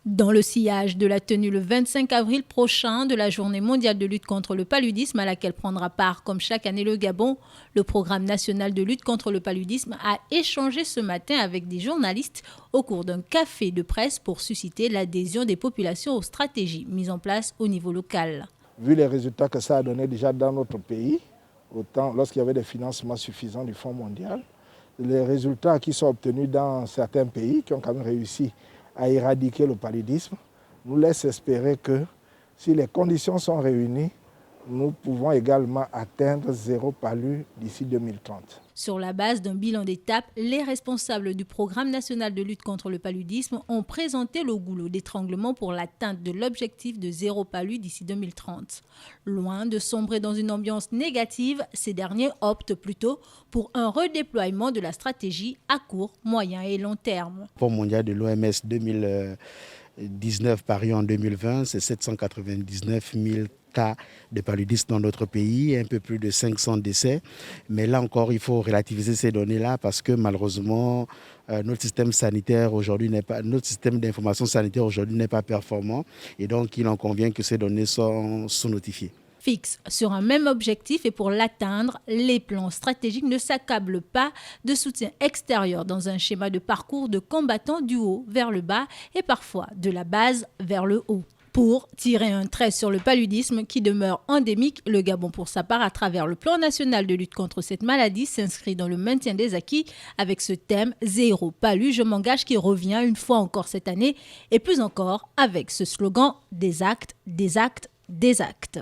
Dans le sillage de la tenue le 25 avril prochain de la Journée mondiale de lutte contre le paludisme à laquelle prendra part comme chaque année le Gabon, le programme national de lutte contre le paludisme a échangé ce matin avec des journalistes au cours d'un café de presse pour susciter l'adhésion des populations aux stratégies mises en place au niveau local. Vu les résultats que ça a donné déjà dans notre pays, autant lorsqu'il y avait des financements suffisants du Fonds mondial, les résultats qui sont obtenus dans certains pays qui ont quand même réussi à éradiquer le paludisme nous laissent espérer que si les conditions sont réunies, nous pouvons également atteindre zéro palu d'ici 2030. Sur la base d'un bilan d'étape, les responsables du programme national de lutte contre le paludisme ont présenté le goulot d'étranglement pour l'atteinte de l'objectif de zéro palu d'ici 2030. Loin de sombrer dans une ambiance négative, ces derniers optent plutôt pour un redéploiement de la stratégie à court, moyen et long terme. Le rapport mondial de l'OMS 2019 paru en 2020, c'est 799 000 cas de paludisme dans notre pays, un peu plus de 500 décès. Mais là encore, il faut relativiser ces données-là parce que malheureusement, notre système sanitaire aujourd'hui notre système d'information sanitaire aujourd'hui n'est pas performant et donc il en convient que ces données soient sous-notifiées. Fixe sur un même objectif et pour l'atteindre, les plans stratégiques ne s'accablent pas de soutien extérieur dans un schéma de parcours de combattants du haut vers le bas et parfois de la base vers le haut. Pour tirer un trait sur le paludisme qui demeure endémique, le Gabon pour sa part à travers le plan national de lutte contre cette maladie s'inscrit dans le maintien des acquis avec ce thème « Zéro palu, je m'engage » qui revient une fois encore cette année et plus encore avec ce slogan « Des actes, des actes, des actes ».